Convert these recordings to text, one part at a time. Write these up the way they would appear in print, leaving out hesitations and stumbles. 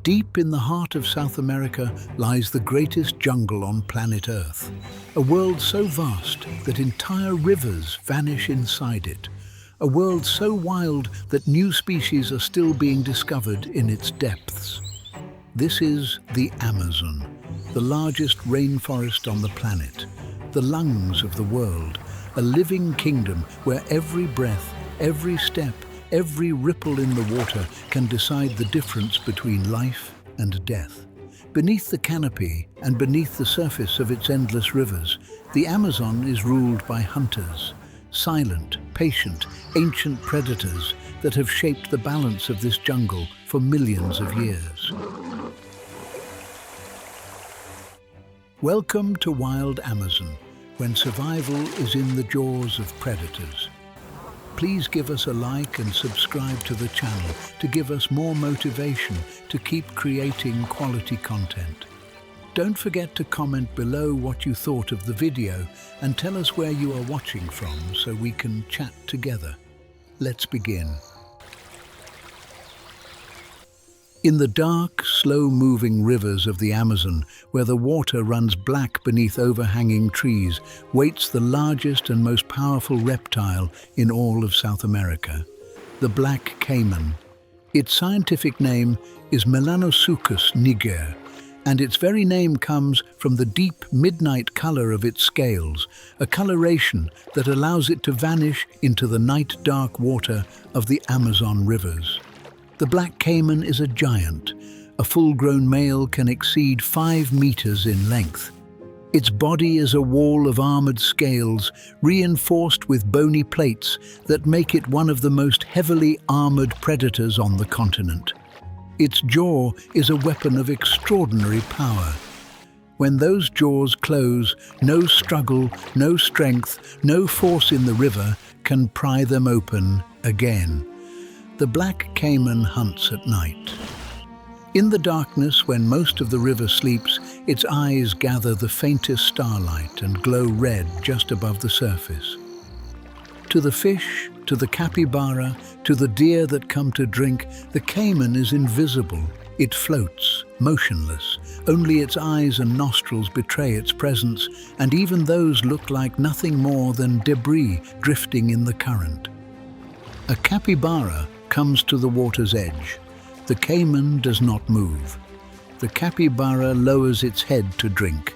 Deep in the heart of South America lies the greatest jungle on planet Earth. A world so vast that entire rivers vanish inside it. A world so wild that new species are still being discovered in its depths. This is the Amazon, the largest rainforest on the planet, the lungs of the world, a living kingdom where every breath, every step, every ripple in the water can decide the difference between life and death. Beneath the canopy and beneath the surface of its endless rivers, the Amazon is ruled by hunters, silent, patient, ancient predators that have shaped the balance of this jungle for millions of years. Welcome to Wild Amazon, when survival is in the jaws of predators. Please give us a like and subscribe to the channel to give us more motivation to keep creating quality content. Don't forget to comment below what you thought of the video and tell us where you are watching from so we can chat together. Let's begin. In the dark, slow-moving rivers of the Amazon, where the water runs black beneath overhanging trees, waits the largest and most powerful reptile in all of South America, the black caiman. Its scientific name is Melanosuchus niger, and its very name comes from the deep midnight color of its scales, a coloration that allows it to vanish into the night-dark water of the Amazon rivers. The black caiman is a giant. A full-grown male can exceed 5 meters in length. Its body is a wall of armored scales, reinforced with bony plates that make it one of the most heavily armored predators on the continent. Its jaw is a weapon of extraordinary power. When those jaws close, no struggle, no strength, no force in the river can pry them open again. The black caiman hunts at night. In the darkness, when most of the river sleeps, its eyes gather the faintest starlight and glow red just above the surface. To the fish, to the capybara, to the deer that come to drink, the caiman is invisible. It floats, motionless. Only its eyes and nostrils betray its presence, and even those look like nothing more than debris drifting in the current. A capybara comes to the water's edge. The caiman does not move. The capybara lowers its head to drink.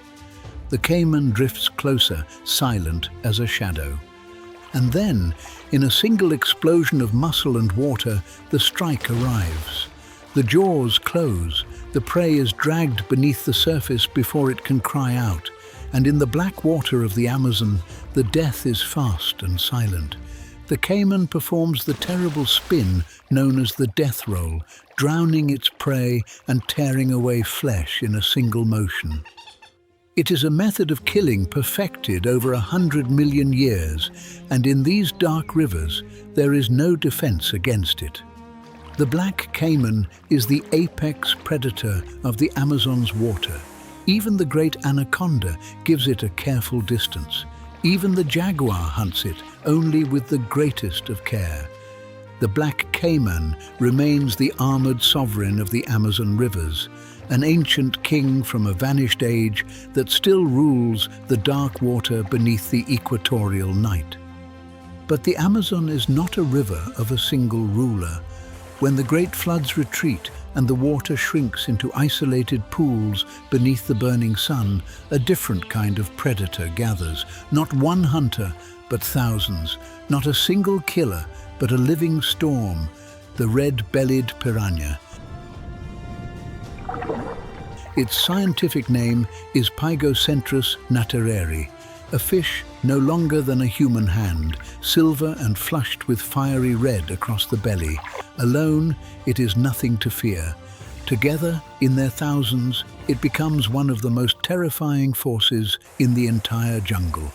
The caiman drifts closer, silent as a shadow. And then, in a single explosion of muscle and water, the strike arrives. The jaws close. The prey is dragged beneath the surface before it can cry out. And in the black water of the Amazon, the death is fast and silent. The caiman performs the terrible spin known as the death roll, drowning its prey and tearing away flesh in a single motion. It is a method of killing perfected over 100 million years, and in these dark rivers there is no defense against it. The black caiman is the apex predator of the Amazon's water. Even the great anaconda gives it a careful distance. Even the jaguar hunts it, only with the greatest of care. The black caiman remains the armored sovereign of the Amazon rivers, an ancient king from a vanished age that still rules the dark water beneath the equatorial night. But the Amazon is not a river of a single ruler. When the great floods retreat and the water shrinks into isolated pools beneath the burning sun, a different kind of predator gathers. Not one hunter, but thousands. Not a single killer, but a living storm, the red-bellied piranha. Its scientific name is Pygocentrus natereri, a fish no longer than a human hand, silver and flushed with fiery red across the belly. Alone, it is nothing to fear. Together, in their thousands, it becomes one of the most terrifying forces in the entire jungle.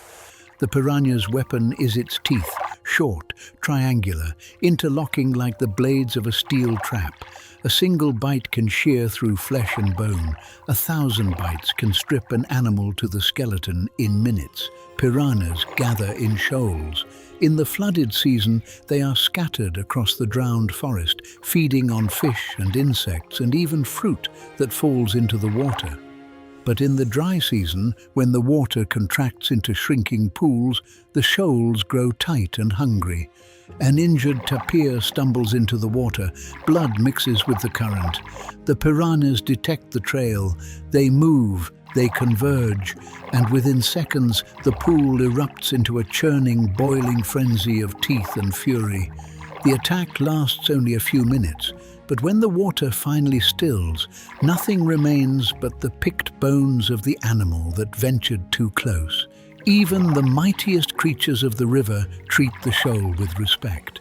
The piranha's weapon is its teeth, short, triangular, interlocking like the blades of a steel trap. A single bite can shear through flesh and bone. 1,000 bites can strip an animal to the skeleton in minutes. Piranhas gather in shoals. In the flooded season, they are scattered across the drowned forest, feeding on fish and insects and even fruit that falls into the water. But in the dry season, when the water contracts into shrinking pools, the shoals grow tight and hungry. An injured tapir stumbles into the water. Blood mixes with the current. The piranhas detect the trail. They move, they converge, and within seconds, the pool erupts into a churning, boiling frenzy of teeth and fury. The attack lasts only a few minutes, but when the water finally stills, nothing remains but the picked bones of the animal that ventured too close. Even the mightiest creatures of the river treat the shoal with respect.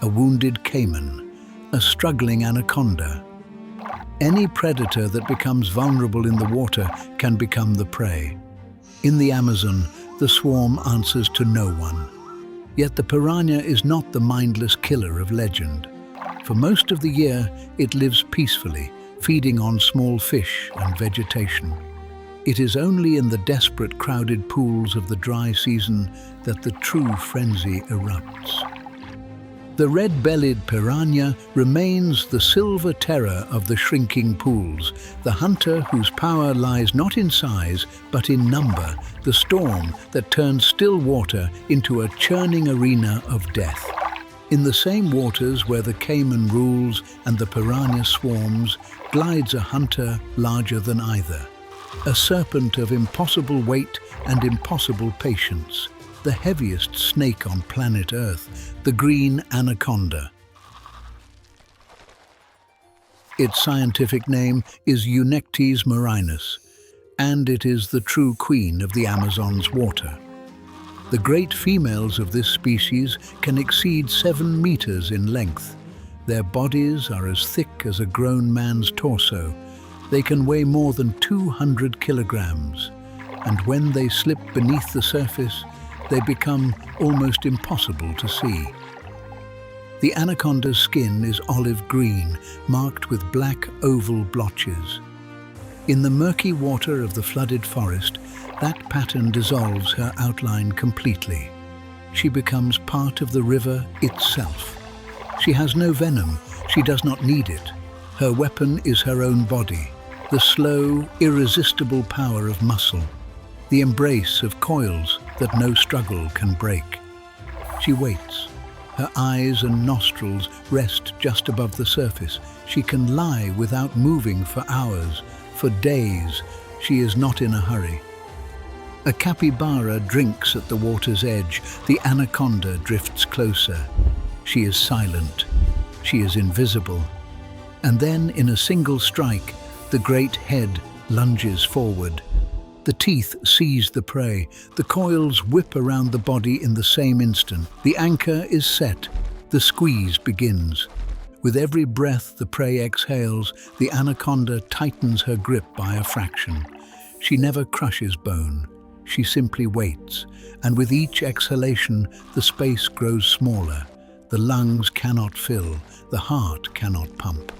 A wounded caiman, a struggling anaconda. Any predator that becomes vulnerable in the water can become the prey. In the Amazon, the swarm answers to no one. Yet the piranha is not the mindless killer of legend. For most of the year, it lives peacefully, feeding on small fish and vegetation. It is only in the desperate, crowded pools of the dry season that the true frenzy erupts. The red-bellied piranha remains the silver terror of the shrinking pools, the hunter whose power lies not in size but in number, the storm that turns still water into a churning arena of death. In the same waters where the caiman rules and the piranha swarms, glides a hunter larger than either. A serpent of impossible weight and impossible patience. The heaviest snake on planet Earth, the green anaconda. Its scientific name is Eunectes marinus, and it is the true queen of the Amazon's water. The great females of this species can exceed 7 meters in length. Their bodies are as thick as a grown man's torso. They can weigh more than 200 kilograms, and when they slip beneath the surface, they become almost impossible to see. The anaconda's skin is olive green, marked with black oval blotches. In the murky water of the flooded forest, that pattern dissolves her outline completely. She becomes part of the river itself. She has no venom. She does not need it. Her weapon is her own body, the slow, irresistible power of muscle, the embrace of coils that no struggle can break. She waits. Her eyes and nostrils rest just above the surface. She can lie without moving for hours, for days. She is not in a hurry. A capybara drinks at the water's edge. The anaconda drifts closer. She is silent. She is invisible. And then, in a single strike, the great head lunges forward. The teeth seize the prey. The coils whip around the body in the same instant. The anchor is set. The squeeze begins. With every breath the prey exhales, the anaconda tightens her grip by a fraction. She never crushes bone. She simply waits, and with each exhalation, the space grows smaller. The lungs cannot fill, the heart cannot pump.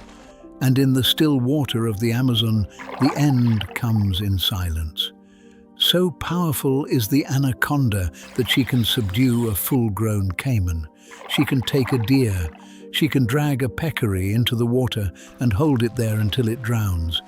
And in the still water of the Amazon, the end comes in silence. So powerful is the anaconda that she can subdue a full-grown caiman. She can take a deer. She can drag a peccary into the water and hold it there until it drowns.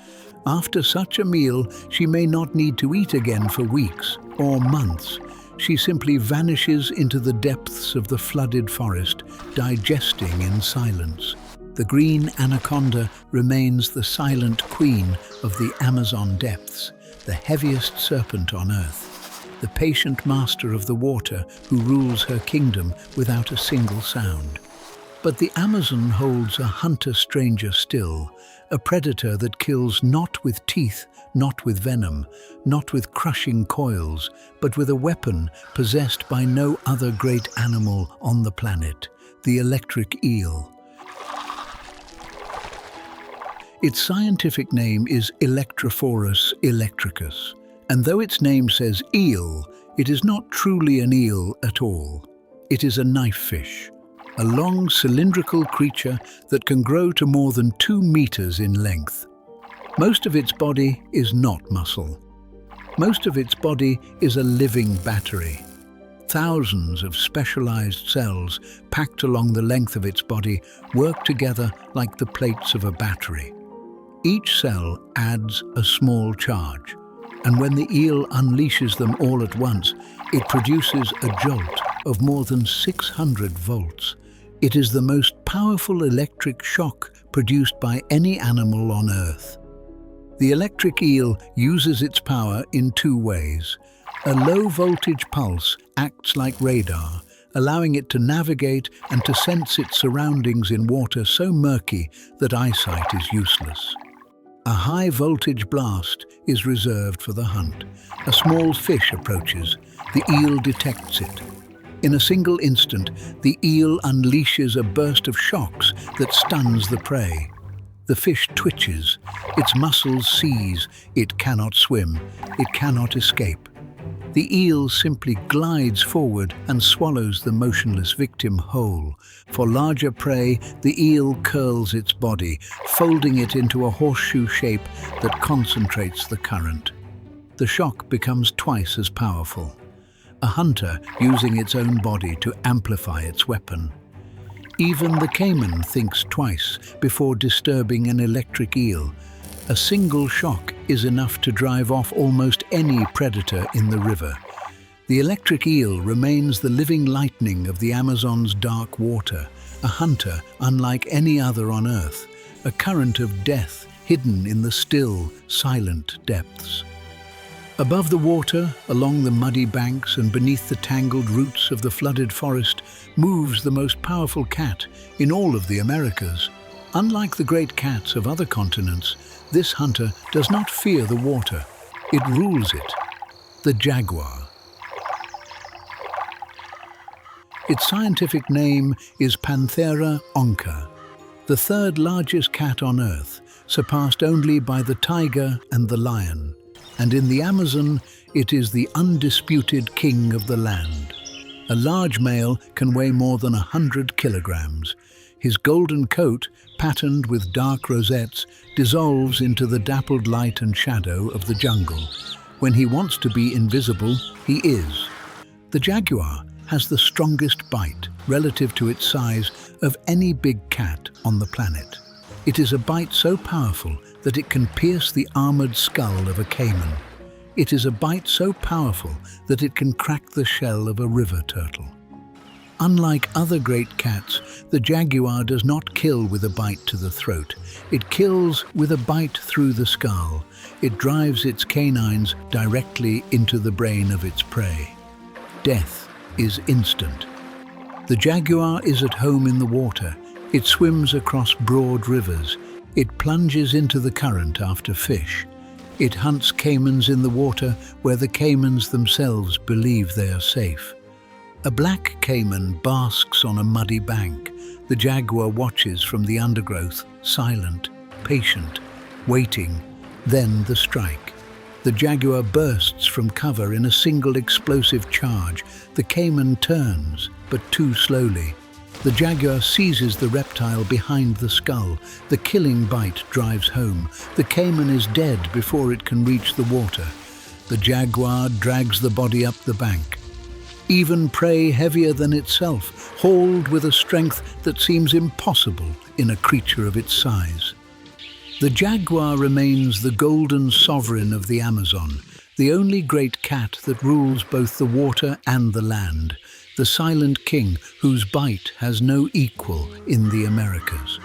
After such a meal, she may not need to eat again for weeks or months. She simply vanishes into the depths of the flooded forest, digesting in silence. The green anaconda remains the silent queen of the Amazon depths, the heaviest serpent on earth, the patient master of the water who rules her kingdom without a single sound. But the Amazon holds a hunter stranger still, a predator that kills not with teeth, not with venom, not with crushing coils, but with a weapon possessed by no other great animal on the planet, the electric eel. Its scientific name is Electrophorus electricus, and though its name says eel, it is not truly an eel at all. It is a knife fish, a long cylindrical creature that can grow to more than 2 meters in length. Most of its body is not muscle. Most of its body is a living battery. Thousands of specialized cells packed along the length of its body work together like the plates of a battery. Each cell adds a small charge, and when the eel unleashes them all at once, it produces a jolt of more than 600 volts. It is the most powerful electric shock produced by any animal on Earth. The electric eel uses its power in 2 ways. A low-voltage pulse acts like radar, allowing it to navigate and to sense its surroundings in water so murky that eyesight is useless. A high-voltage blast is reserved for the hunt. A small fish approaches. The eel detects it. In a single instant, the eel unleashes a burst of shocks that stuns the prey. The fish twitches. Its muscles seize. It cannot swim. It cannot escape. The eel simply glides forward and swallows the motionless victim whole. For larger prey, the eel curls its body, folding it into a horseshoe shape that concentrates the current. The shock becomes twice as powerful. A hunter using its own body to amplify its weapon. Even the caiman thinks twice before disturbing an electric eel. A single shock is enough to drive off almost any predator in the river. The electric eel remains the living lightning of the Amazon's dark water, a hunter unlike any other on Earth, a current of death hidden in the still, silent depths. Above the water, along the muddy banks and beneath the tangled roots of the flooded forest, moves the most powerful cat in all of the Americas. Unlike the great cats of other continents, this hunter does not fear the water. It rules it. The jaguar. Its scientific name is Panthera onca, the 3rd largest cat on Earth, surpassed only by the tiger and the lion. And in the Amazon, it is the undisputed king of the land. A large male can weigh more than 100 kilograms. His golden coat, patterned with dark rosettes, dissolves into the dappled light and shadow of the jungle. When he wants to be invisible, he is. The jaguar has the strongest bite, relative to its size, of any big cat on the planet. It is a bite so powerful that it can pierce the armored skull of a caiman. It is a bite so powerful that it can crack the shell of a river turtle. Unlike other great cats, the jaguar does not kill with a bite to the throat. It kills with a bite through the skull. It drives its canines directly into the brain of its prey. Death is instant. The jaguar is at home in the water. It swims across broad rivers. It plunges into the current after fish. It hunts caimans in the water where the caimans themselves believe they are safe. A black caiman basks on a muddy bank. The jaguar watches from the undergrowth, silent, patient, waiting, then the strike. The jaguar bursts from cover in a single explosive charge. The caiman turns, but too slowly. The jaguar seizes the reptile behind the skull. The killing bite drives home. The caiman is dead before it can reach the water. The jaguar drags the body up the bank. Even prey heavier than itself, hauled with a strength that seems impossible in a creature of its size. The jaguar remains the golden sovereign of the Amazon, the only great cat that rules both the water and the land, the silent king whose bite has no equal in the Americas.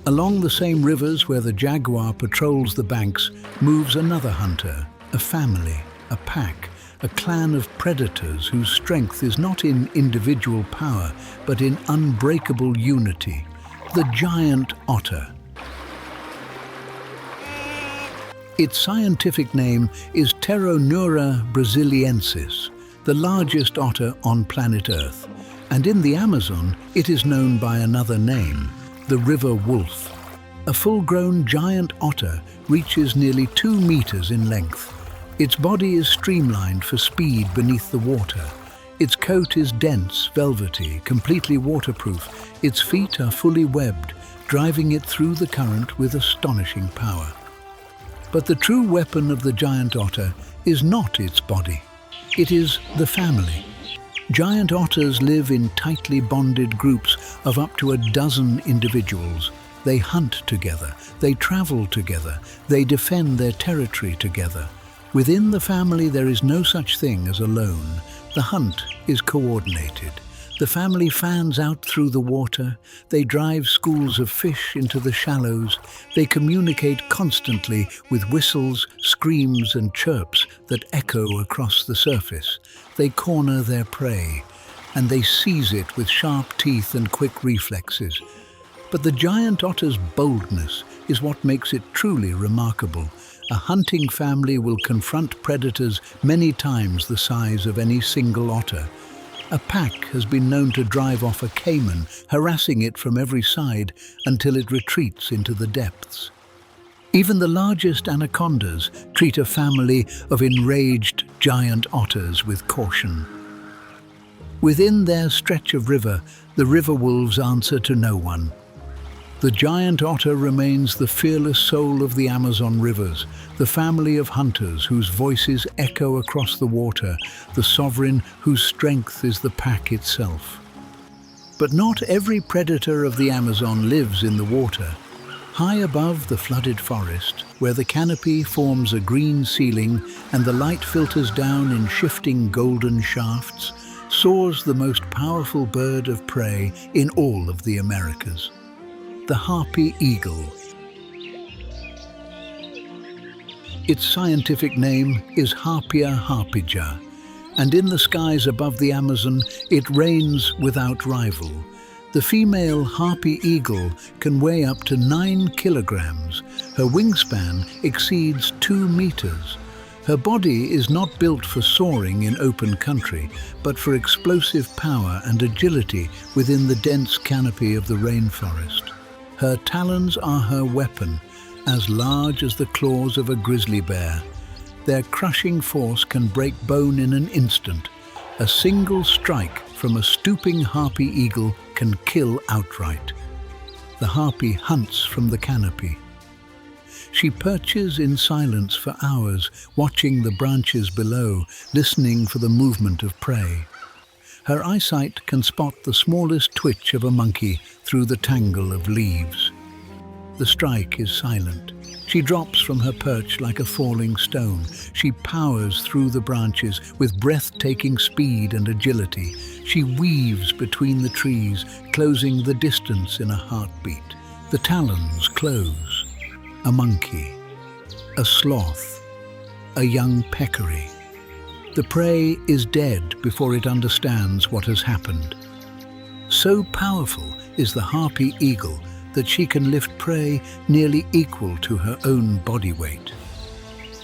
Along the same rivers where the jaguar patrols the banks moves another hunter, a family, a pack, a clan of predators whose strength is not in individual power, but in unbreakable unity. The giant otter. Its scientific name is Pteronura brasiliensis, the largest otter on planet Earth. And in the Amazon, it is known by another name, the river wolf. A full-grown giant otter reaches nearly 2 meters in length. Its body is streamlined for speed beneath the water. Its coat is dense, velvety, completely waterproof. Its feet are fully webbed, driving it through the current with astonishing power. But the true weapon of the giant otter is not its body. It is the family. Giant otters live in tightly bonded groups of up to a dozen individuals. They hunt together, they travel together, they defend their territory together. Within the family there is no such thing as alone. The hunt is coordinated. The family fans out through the water, they drive schools of fish into the shallows, they communicate constantly with whistles, screams and chirps that echo across the surface. They corner their prey, and they seize it with sharp teeth and quick reflexes. But the giant otter's boldness is what makes it truly remarkable. A hunting family will confront predators many times the size of any single otter. A pack has been known to drive off a caiman, harassing it from every side until it retreats into the depths. Even the largest anacondas treat a family of enraged giant otters with caution. Within their stretch of river, the river wolves answer to no one. The giant otter remains the fearless soul of the Amazon rivers, the family of hunters whose voices echo across the water, the sovereign whose strength is the pack itself. But not every predator of the Amazon lives in the water. High above the flooded forest, where the canopy forms a green ceiling and the light filters down in shifting golden shafts, soars the most powerful bird of prey in all of the Americas. The harpy eagle. Its scientific name is Harpia harpyja, and in the skies above the Amazon it reigns without rival. The female harpy eagle can weigh up to 9 kilograms. Her wingspan exceeds 2 meters. Her body is not built for soaring in open country, but for explosive power and agility within the dense canopy of the rainforest. Her talons are her weapon, as large as the claws of a grizzly bear. Their crushing force can break bone in an instant. A single strike from a stooping harpy eagle can kill outright. The harpy hunts from the canopy. She perches in silence for hours, watching the branches below, listening for the movement of prey. Her eyesight can spot the smallest twitch of a monkey through the tangle of leaves. The strike is silent. She drops from her perch like a falling stone. She powers through the branches with breathtaking speed and agility. She weaves between the trees, closing the distance in a heartbeat. The talons close. A monkey, a sloth, a young peccary. The prey is dead before it understands what has happened. So powerful is the harpy eagle that she can lift prey nearly equal to her own body weight.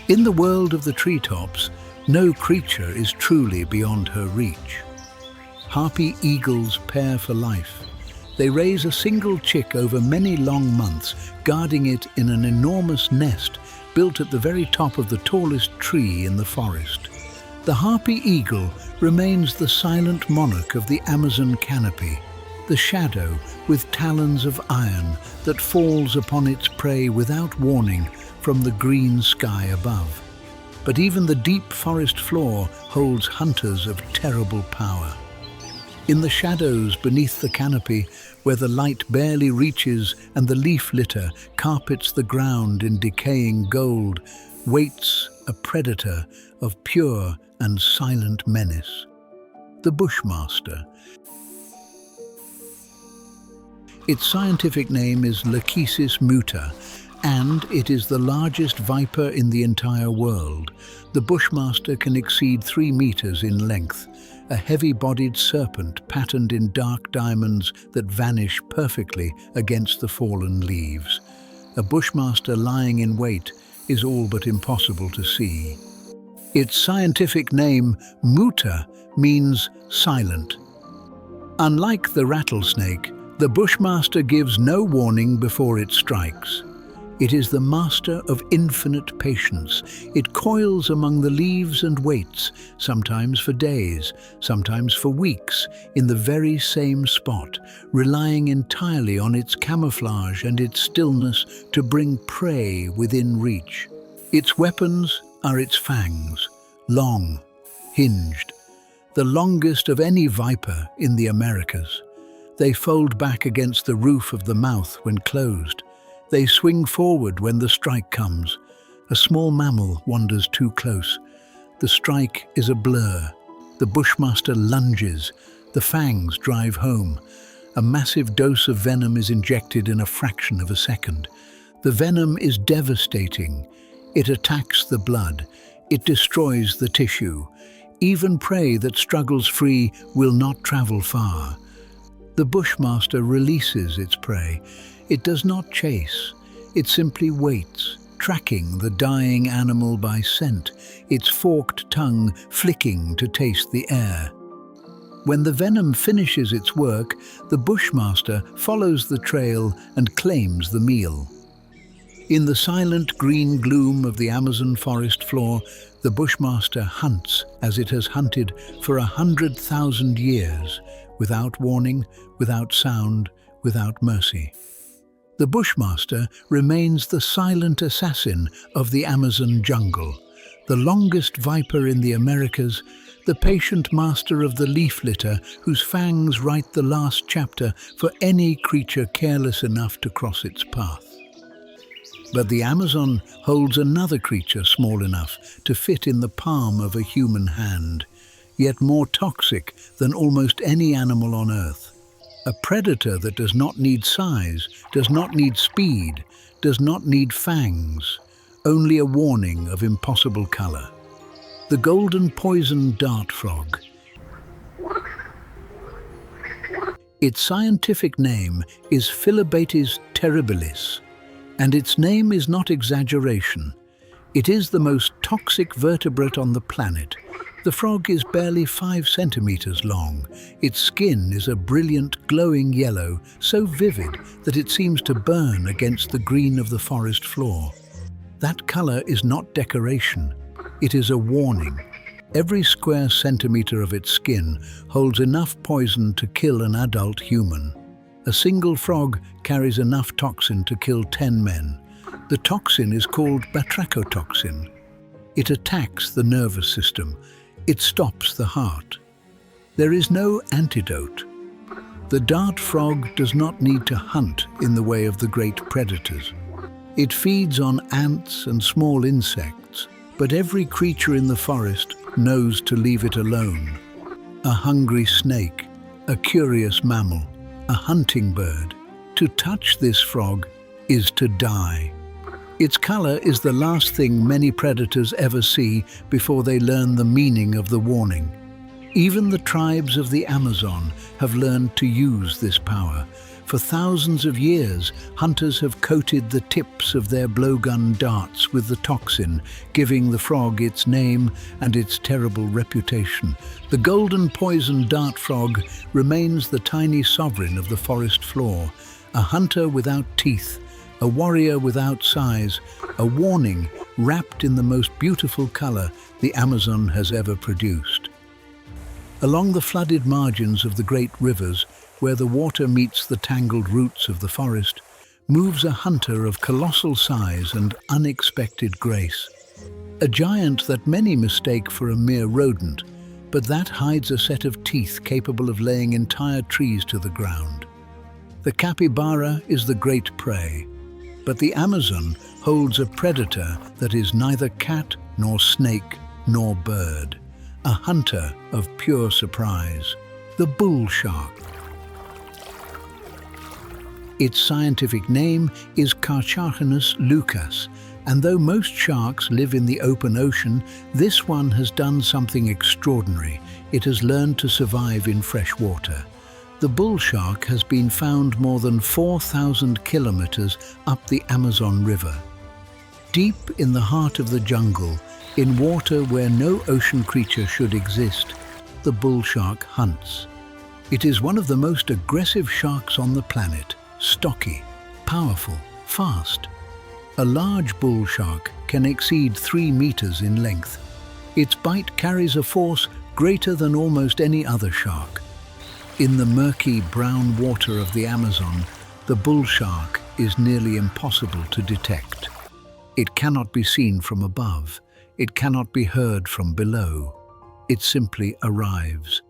In the world of the treetops, no creature is truly beyond her reach. Harpy eagles pair for life. They raise a single chick over many long months, guarding it in an enormous nest built at the very top of the tallest tree in the forest. The harpy eagle remains the silent monarch of the Amazon canopy, the shadow with talons of iron that falls upon its prey without warning from the green sky above. But even the deep forest floor holds hunters of terrible power. In the shadows beneath the canopy, where the light barely reaches and the leaf litter carpets the ground in decaying gold, waits a predator of pure and silent menace. The bushmaster. Its scientific name is Lachesis muta, and it is the largest viper in the entire world. The bushmaster can exceed 3 meters in length, a heavy-bodied serpent patterned in dark diamonds that vanish perfectly against the fallen leaves. A bushmaster lying in wait is all but impossible to see. Its scientific name, muta, means silent. Unlike the rattlesnake, the bushmaster gives no warning before it strikes. It is the master of infinite patience. It coils among the leaves and waits, sometimes for days, sometimes for weeks, in the very same spot, relying entirely on its camouflage and its stillness to bring prey within reach. Its weapons are its fangs, long, hinged, the longest of any viper in the Americas. They fold back against the roof of the mouth when closed. They swing forward when the strike comes. A small mammal wanders too close. The strike is a blur. The bushmaster lunges. The fangs drive home. A massive dose of venom is injected in a fraction of a second. The venom is devastating. It attacks the blood. It destroys the tissue. Even prey that struggles free will not travel far. The bushmaster releases its prey. It does not chase. It simply waits, tracking the dying animal by scent, its forked tongue flicking to taste the air. When the venom finishes its work, the bushmaster follows the trail and claims the meal. In the silent green gloom of the Amazon forest floor, the bushmaster hunts as it has hunted for 100,000 years, without warning, without sound, without mercy. The bushmaster remains the silent assassin of the Amazon jungle, the longest viper in the Americas, the patient master of the leaf litter whose fangs write the last chapter for any creature careless enough to cross its path. But the Amazon holds another creature small enough to fit in the palm of a human hand, yet more toxic than almost any animal on Earth. A predator that does not need size, does not need speed, does not need fangs, only a warning of impossible color. The golden poison dart frog. Its scientific name is Phyllobates terribilis, and its name is not exaggeration. It is the most toxic vertebrate on the planet. The frog is barely 5 centimeters long. Its skin is a brilliant, glowing yellow, so vivid that it seems to burn against the green of the forest floor. That color is not decoration. It is a warning. Every square centimeter of its skin holds enough poison to kill an adult human. A single frog carries enough toxin to kill 10 men. The toxin is called batrachotoxin. It attacks the nervous system. It stops the heart. There is no antidote. The dart frog does not need to hunt in the way of the great predators. It feeds on ants and small insects, but every creature in the forest knows to leave it alone. A hungry snake, a curious mammal, a hunting bird. To touch this frog is to die. Its color is the last thing many predators ever see before they learn the meaning of the warning. Even the tribes of the Amazon have learned to use this power. For thousands of years, hunters have coated the tips of their blowgun darts with the toxin, giving the frog its name and its terrible reputation. The golden poison dart frog remains the tiny sovereign of the forest floor, a hunter without teeth, a warrior without size, a warning wrapped in the most beautiful color the Amazon has ever produced. Along the flooded margins of the great rivers, where the water meets the tangled roots of the forest, moves a hunter of colossal size and unexpected grace. A giant that many mistake for a mere rodent, but that hides a set of teeth capable of laying entire trees to the ground. The capybara is the great prey, but the Amazon holds a predator that is neither cat nor snake nor bird, a hunter of pure surprise, the bull shark. Its scientific name is Carcharhinus lucas, and though most sharks live in the open ocean, this one has done something extraordinary. It has learned to survive in fresh water. The bull shark has been found more than 4,000 kilometers up the Amazon River. Deep in the heart of the jungle, in water where no ocean creature should exist, the bull shark hunts. It is one of the most aggressive sharks on the planet, stocky, powerful, fast. A large bull shark can exceed 3 meters in length. Its bite carries a force greater than almost any other shark. In the murky brown water of the Amazon, the bull shark is nearly impossible to detect. It cannot be seen from above. It cannot be heard from below. It simply arrives.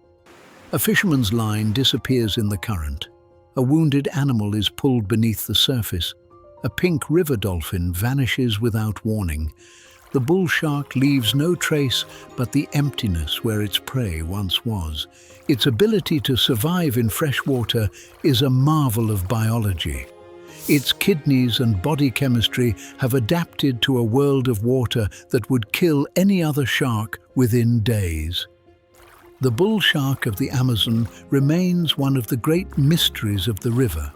A fisherman's line disappears in the current. A wounded animal is pulled beneath the surface. A pink river dolphin vanishes without warning. The bull shark leaves no trace but the emptiness where its prey once was. Its ability to survive in fresh water is a marvel of biology. Its kidneys and body chemistry have adapted to a world of water that would kill any other shark within days. The bull shark of the Amazon remains one of the great mysteries of the river.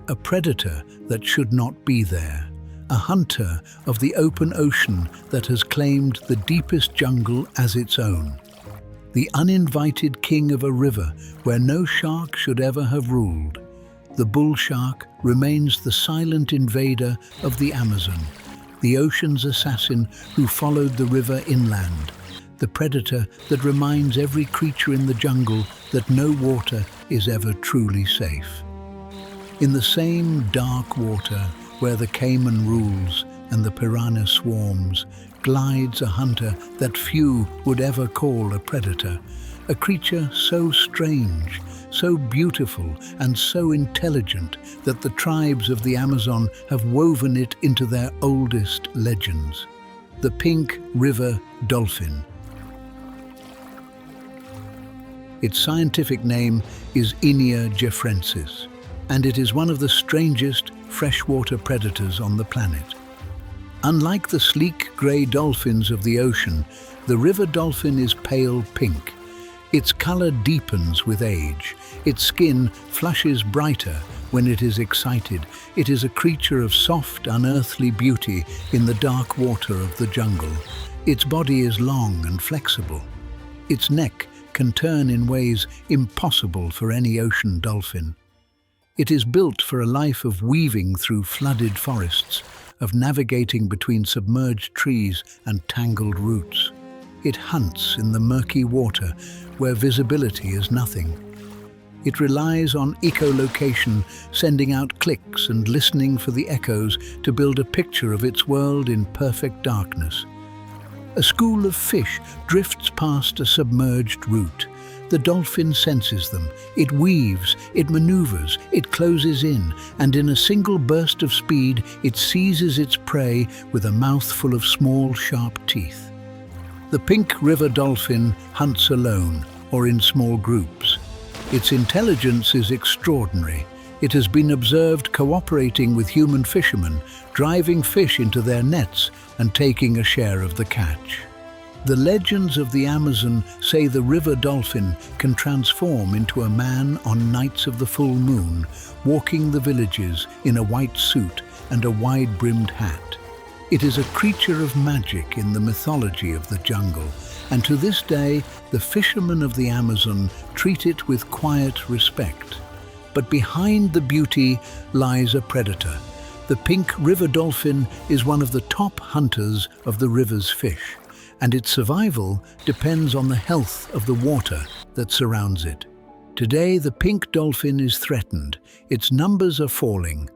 A predator that should not be there. A hunter of the open ocean that has claimed the deepest jungle as its own. The uninvited king of a river where no shark should ever have ruled. The bull shark remains the silent invader of the Amazon, the ocean's assassin who followed the river inland, the predator that reminds every creature in the jungle that no water is ever truly safe. In the same dark water where the caiman rules and the piranha swarms, glides a hunter that few would ever call a predator, a creature so strange, so beautiful and so intelligent that the tribes of the Amazon have woven it into their oldest legends. The pink river dolphin. Its scientific name is Inia geoffrensis, and it is one of the strangest freshwater predators on the planet. Unlike the sleek grey dolphins of the ocean, the river dolphin is pale pink. Its color deepens with age. Its skin flushes brighter when it is excited. It is a creature of soft, unearthly beauty in the dark water of the jungle. Its body is long and flexible. Its neck can turn in ways impossible for any ocean dolphin. It is built for a life of weaving through flooded forests, of navigating between submerged trees and tangled roots. It hunts in the murky water where visibility is nothing. It relies on echolocation, sending out clicks and listening for the echoes to build a picture of its world in perfect darkness. A school of fish drifts past a submerged route. The dolphin senses them. It weaves, it maneuvers, it closes in, and in a single burst of speed, it seizes its prey with a mouthful of small, sharp teeth. The pink river dolphin hunts alone or in small groups. Its intelligence is extraordinary. It has been observed cooperating with human fishermen, driving fish into their nets and taking a share of the catch. The legends of the Amazon say the river dolphin can transform into a man on nights of the full moon, walking the villages in a white suit and a wide-brimmed hat. It is a creature of magic in the mythology of the jungle, and to this day, the fishermen of the Amazon treat it with quiet respect. But behind the beauty lies a predator. The pink river dolphin is one of the top hunters of the river's fish, and its survival depends on the health of the water that surrounds it. Today, the pink dolphin is threatened. Its numbers are falling.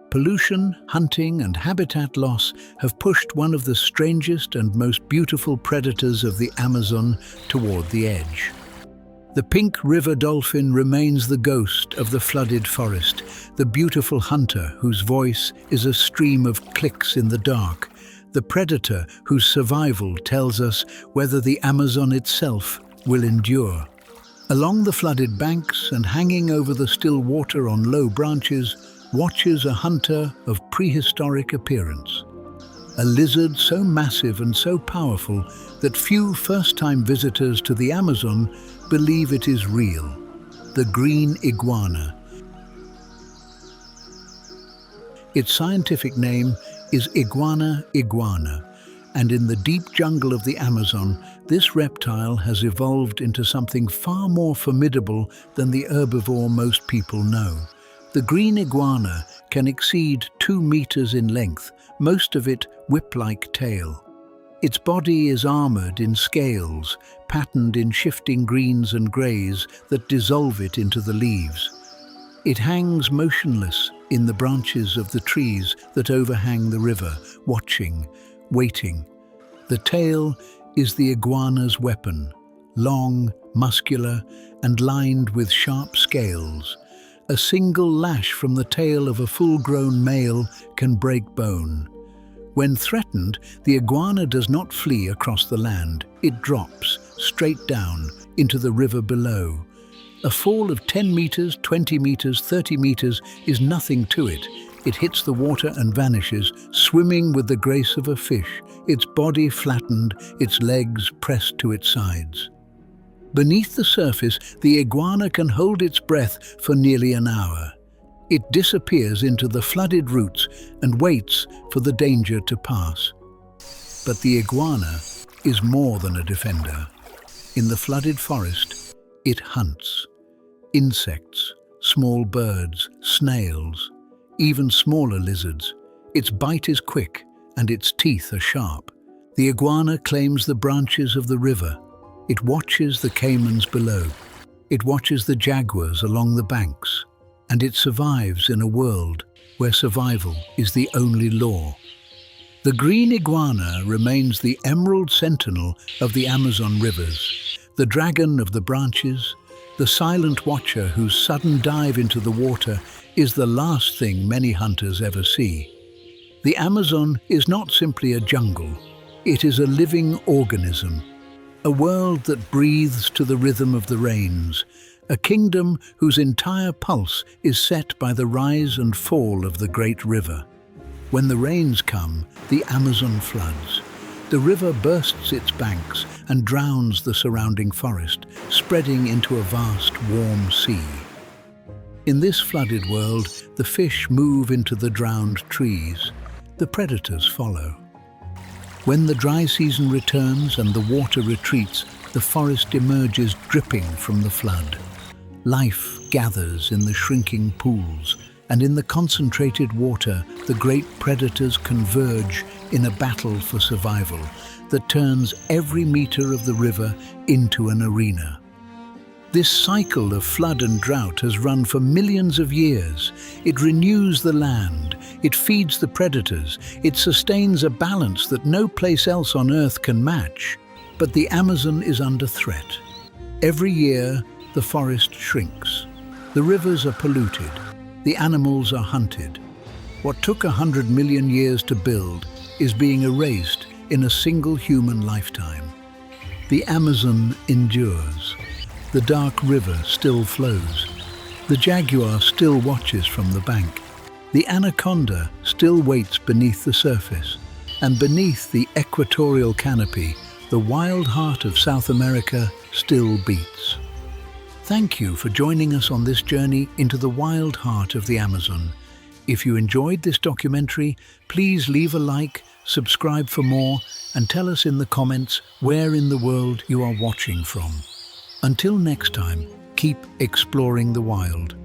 Pollution, hunting, and habitat loss have pushed one of the strangest and most beautiful predators of the Amazon toward the edge. The pink river dolphin remains the ghost of the flooded forest, the beautiful hunter whose voice is a stream of clicks in the dark, the predator whose survival tells us whether the Amazon itself will endure. Along the flooded banks and hanging over the still water on low branches, watches a hunter of prehistoric appearance. A lizard so massive and so powerful that few first-time visitors to the Amazon believe it is real. The green iguana. Its scientific name is iguana iguana, and in the deep jungle of the Amazon, this reptile has evolved into something far more formidable than the herbivore most people know. The green iguana can exceed 2 meters in length, most of it whip-like tail. Its body is armored in scales, patterned in shifting greens and greys that dissolve it into the leaves. It hangs motionless in the branches of the trees that overhang the river, watching, waiting. The tail is the iguana's weapon, long, muscular, and lined with sharp scales. A single lash from the tail of a full-grown male can break bone. When threatened, the iguana does not flee across the land. It drops straight down into the river below. A fall of 10 meters, 20 meters, 30 meters is nothing to it. It hits the water and vanishes, swimming with the grace of a fish, its body flattened, its legs pressed to its sides. Beneath the surface, the iguana can hold its breath for nearly an hour. It disappears into the flooded roots and waits for the danger to pass. But the iguana is more than a defender. In the flooded forest, it hunts. Insects, small birds, snails, even smaller lizards. Its bite is quick and its teeth are sharp. The iguana claims the branches of the river. It watches the caimans below. It watches the jaguars along the banks. And it survives in a world where survival is the only law. The green iguana remains the emerald sentinel of the Amazon rivers, the dragon of the branches, the silent watcher whose sudden dive into the water is the last thing many hunters ever see. The Amazon is not simply a jungle, it is a living organism, a world that breathes to the rhythm of the rains, a kingdom whose entire pulse is set by the rise and fall of the great river. When the rains come, the Amazon floods. The river bursts its banks and drowns the surrounding forest, spreading into a vast, warm sea. In this flooded world, the fish move into the drowned trees. The predators follow. When the dry season returns and the water retreats, the forest emerges dripping from the flood. Life gathers in the shrinking pools, and in the concentrated water, the great predators converge in a battle for survival that turns every meter of the river into an arena. This cycle of flood and drought has run for millions of years. It renews the land, it feeds the predators, it sustains a balance that no place else on Earth can match. But the Amazon is under threat. Every year, the forest shrinks. The rivers are polluted. The animals are hunted. What took 100 million years to build is being erased in a single human lifetime. The Amazon endures. The dark river still flows. The jaguar still watches from the bank. The anaconda still waits beneath the surface. And beneath the equatorial canopy, the wild heart of South America still beats. Thank you for joining us on this journey into the wild heart of the Amazon. If you enjoyed this documentary, please leave a like, subscribe for more, and tell us in the comments where in the world you are watching from. Until next time, keep exploring the wild.